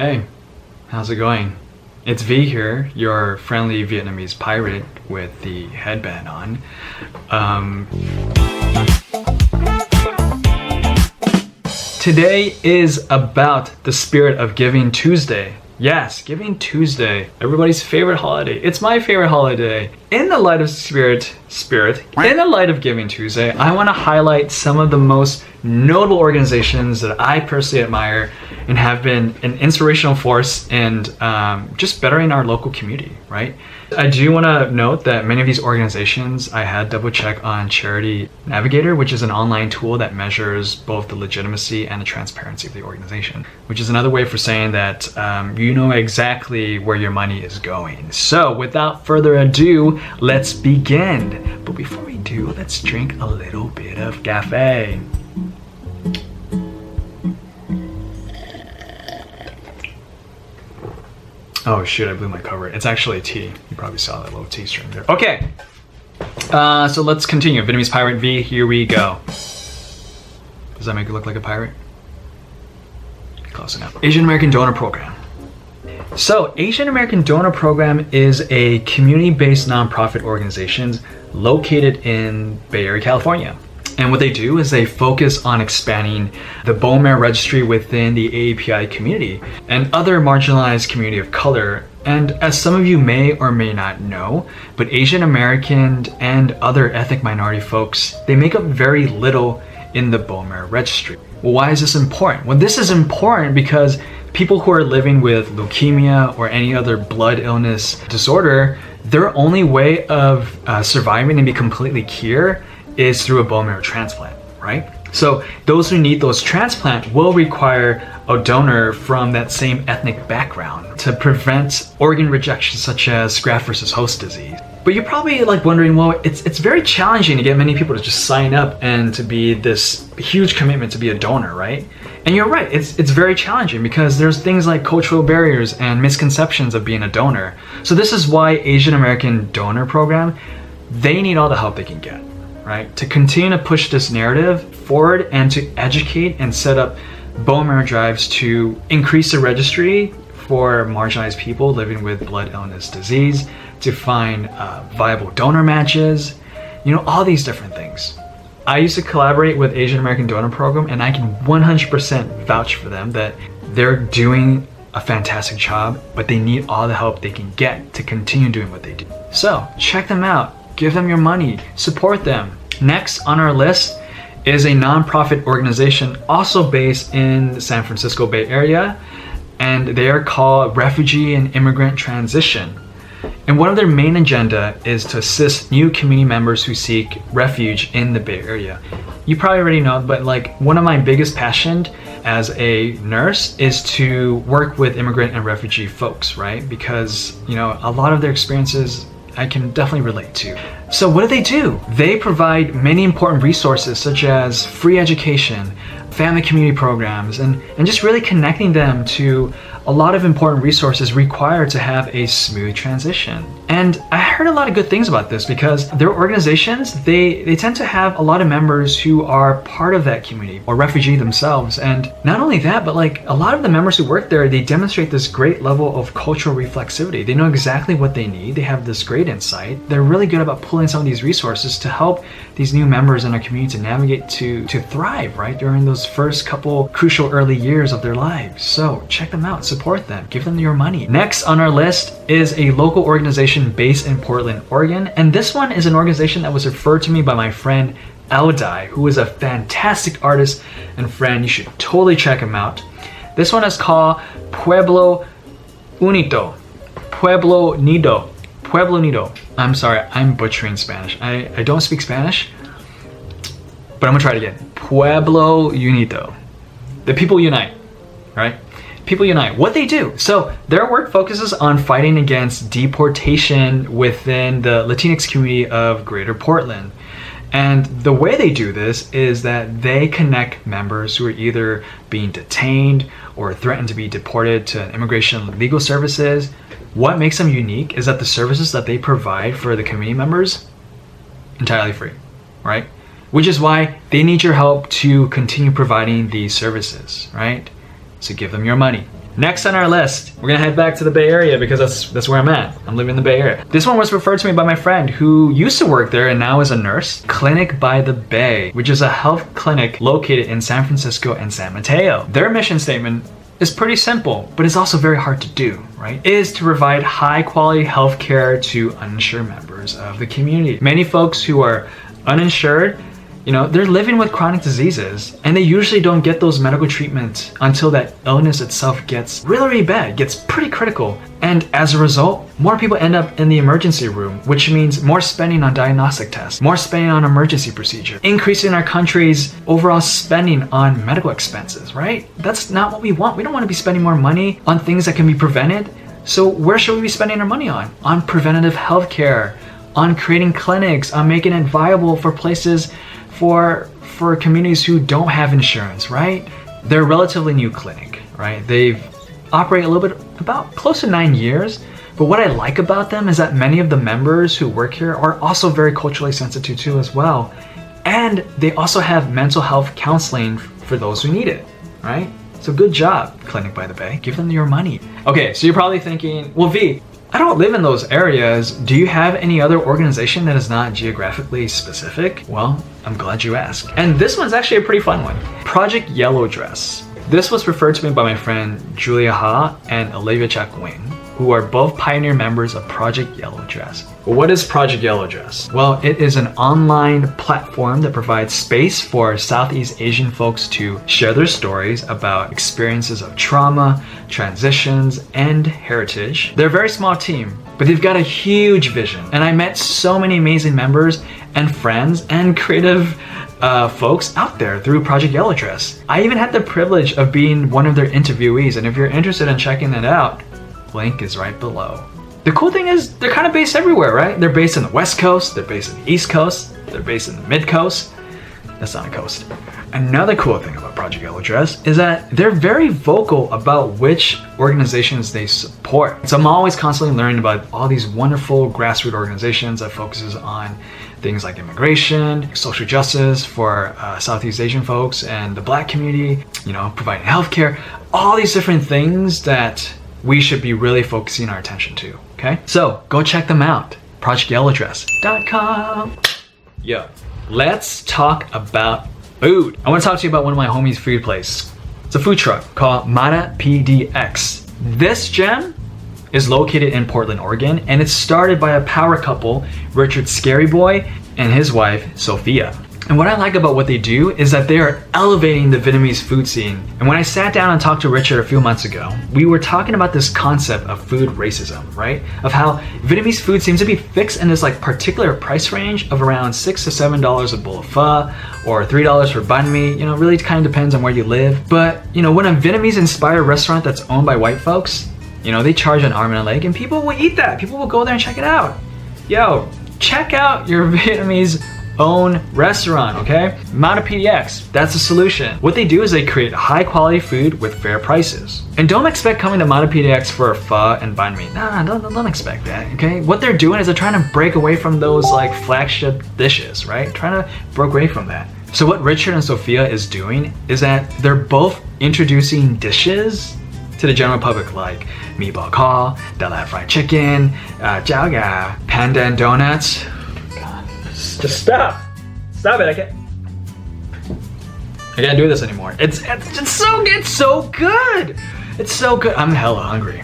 Hey, how's it going? It's V here, your friendly Vietnamese pirate with the headband on. Today is about the spirit of Giving Tuesday. Yes, Giving Tuesday, everybody's favorite holiday. It's my favorite holiday. In the light of in the light of Giving Tuesday, I want to highlight some of the most notable organizations that I personally admire and have been an inspirational force in just bettering our local community, right? I do want to note that many of these organizations I had double check on Charity Navigator, which is an online tool that measures both the legitimacy and the transparency of the organization, which is another way for saying that you know exactly where your money is going. So without further ado, let's begin. But before we do, let's drink a little bit of cafe. Oh shoot, I blew my cover. It's actually tea. You probably saw that little tea string there. Okay, so let's continue. Vietnamese Pirate V, here we go. Does that make it look like a pirate? Close enough. Asian American Donor Program. So, Asian American Donor Program is a community-based nonprofit organization located in Bay Area, California. And what they do is they focus on expanding the bone marrow registry within the AAPI community and other marginalized community of color. And as some of you may or may not know, but Asian American and other ethnic minority folks, they make up very little in the bone marrow registry. Well, why is this important? Well, this is important because people who are living with leukemia or any other blood illness disorder, their only way of surviving and be completely cured is through a bone marrow transplant, right? So those who need those transplants will require a donor from that same ethnic background to prevent organ rejection such as graft versus host disease. But you're probably like wondering, well, it's very challenging to get many people to just sign up and to be this huge commitment to be a donor, right? And you're right, it's very challenging because there's things like cultural barriers and misconceptions of being a donor. So this is why Asian American Donor Program, they need all the help they can get, right? To continue to push this narrative forward and to educate and set up bone marrow drives to increase the registry for marginalized people living with blood illness disease, to find viable donor matches, you know, all these different things. I used to collaborate with Asian American Donor Program, and I can 100% vouch for them that they're doing a fantastic job, but they need all the help they can get to continue doing what they do. So check them out, give them your money, support them. Next on our list is a nonprofit organization also based in the San Francisco Bay Area, and they are called Refugee and Immigrant Transition. And one of their main agenda is to assist new community members who seek refuge in the Bay Area. You probably already know, but like one of my biggest passions as a nurse is to work with immigrant and refugee folks, right? Because, you know, a lot of their experiences I can definitely relate to. So what do? They provide many important resources such as free education, family community programs, and just really connecting them to a lot of important resources required to have a smooth transition. And I heard a lot of good things about this because their organizations, they tend to have a lot of members who are part of that community or refugee themselves. And not only that, but like a lot of the members who work there, they demonstrate this great level of cultural reflexivity. They know exactly what they need. They have this great insight. They're really good about pulling some of these resources to help these new members in our community to navigate to thrive, right? During those first couple crucial early years of their lives. So check them out, support them, give them your money. Next on our list is a local organization based in Portland, Oregon. And this one is an organization that was referred to me by my friend Eldai, who is a fantastic artist and friend. You should totally check him out. This one is called Pueblo Bonito. Pueblo Bonito. I'm sorry, I'm butchering Spanish. I don't speak Spanish, but I'm gonna try it again. Pueblo Bonito. The people unite, right? People unite. What they do. So their work focuses on fighting against deportation within the Latinx community of Greater Portland. And the way they do this is that they connect members who are either being detained or threatened to be deported to immigration legal services. What makes them unique is that the services that they provide for the community members, entirely free, right? Which is why they need your help to continue providing these services, right? So give them your money. Next on our list, we're gonna head back to the Bay Area because that's where I'm at. I'm living in the Bay Area. This one was referred to me by my friend who used to work there and now is a nurse. Clinic by the Bay, which is a health clinic located in San Francisco and San Mateo. Their mission statement is pretty simple, but it's also very hard to do, right? Is to provide high quality healthcare to uninsured members of the community. Many folks who are uninsured, they're living with chronic diseases and they usually don't get those medical treatments until that illness itself gets really, really bad, gets pretty critical. And as a result, more people end up in the emergency room, which means more spending on diagnostic tests, more spending on emergency procedure, increasing our country's overall spending on medical expenses, right? That's not what we want. We don't want to be spending more money on things that can be prevented. So where should we be spending our money on? On preventative healthcare, on creating clinics, on making it viable for places for communities who don't have insurance, right? They're a relatively new clinic, right? They've operated a little bit, about close to 9 years. But what I like about them is that many of the members who work here are also very culturally sensitive too as well. And they also have mental health counseling for those who need it, right? So good job, Clinic by the Bay. Give them your money. Okay, so you're probably thinking, well, V, I don't live in those areas. Do you have any other organization that is not geographically specific? Well, I'm glad you asked. And this one's actually a pretty fun one. Project Yellow Dress. This was referred to me by my friend Julia Ha and Olivia Chak Wing, who are both pioneer members of Project Yellow Dress. What is Project Yellow Dress? Well, it is an online platform that provides space for Southeast Asian folks to share their stories about experiences of trauma, transitions, and heritage. They're a very small team, but they've got a huge vision. And I met so many amazing members and friends and creative folks out there through Project Yellow Dress. I even had the privilege of being one of their interviewees, and if you're interested in checking that out, link is right below. The cool thing is they're kind of based everywhere, right? They're based in the West Coast, they're based in the East Coast, they're based in the Mid Coast. That's not a coast. Another cool thing about Project Yellow Dress is that they're very vocal about which organizations they support. So I'm always constantly learning about all these wonderful grassroots organizations that focuses on things like immigration, social justice for Southeast Asian folks and the Black community, providing healthcare, all these different things that we should be really focusing our attention to, okay? So go check them out, projectyellowdress.com. Yo, let's talk about food. I want to talk to you about one of my homies' food place. It's a food truck called Manna PDX. This gem is located in Portland, Oregon, and it's started by a power couple, Richard Scaryboy and his wife, Sophia. And what I like about what they do is that they are elevating the Vietnamese food scene. And when I sat down and talked to Richard a few months ago, we were talking about this concept of food racism, right? Of how Vietnamese food seems to be fixed in this particular price range of around $6 to $7 a bowl of pho or $3 for banh mi. Really kind of depends on where you live. But when a Vietnamese inspired restaurant that's owned by white folks, they charge an arm and a leg, and people will eat that. People will go there and check it out. Yo, check out your Vietnamese own restaurant, okay? Matta PDX, that's the solution. What they do is they create high quality food with fair prices. And don't expect coming to Matta PDX for pho and banh mi. Nah, don't expect that, okay? What they're doing is they're trying to break away from those flagship dishes, right? Trying to break away from that. So what Richard and Sophia is doing is that they're both introducing dishes to the general public, like meatball call, Dala fried chicken, jiao ga, pandan donuts. God, just stop it! I can't do this anymore. It's so good. It's so good. I'm hella hungry.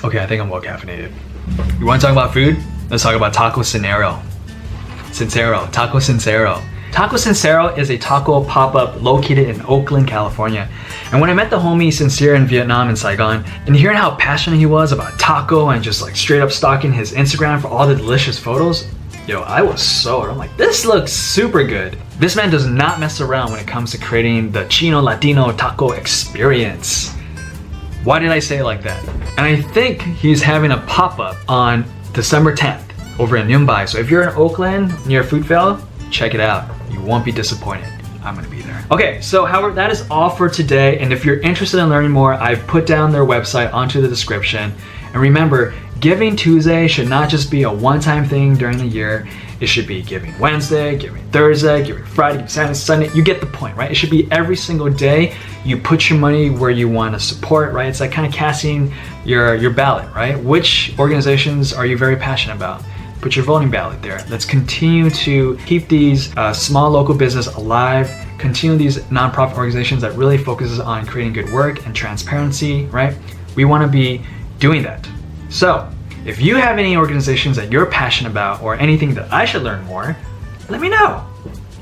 Okay, I think I'm well caffeinated. You want to talk about food? Let's talk about Taco Sincero. Taco Sincero. Taco Sincero is a taco pop-up located in Oakland, California. And when I met the homie Sincere in Vietnam and Saigon, and hearing how passionate he was about taco and just straight up stalking his Instagram for all the delicious photos, yo, I was sold. I'm like, this looks super good. This man does not mess around when it comes to creating the Chino Latino taco experience. Why did I say it like that? And I think he's having a pop-up on December 10th over in Mumbai. So if you're in Oakland near Foodville, check it out. You won't be disappointed. I'm gonna be there. Okay, so however, that is all for today. And if you're interested in learning more, I've put down their website onto the description. And remember, Giving Tuesday should not just be a one-time thing during the year. It should be Giving Wednesday, Giving Thursday, Giving Friday, Giving Saturday, Sunday. You get the point, right? It should be every single day you put your money where you want to support, right? It's like kind of casting your ballot, right? Which organizations are you very passionate about? Put your voting ballot there. Let's continue to keep these small local business alive, continue these nonprofit organizations that really focuses on creating good work and transparency, right? We want to be doing that. So if you have any organizations that you're passionate about or anything that I should learn more, let me know.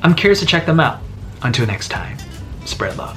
I'm curious to check them out. Until next time, spread love.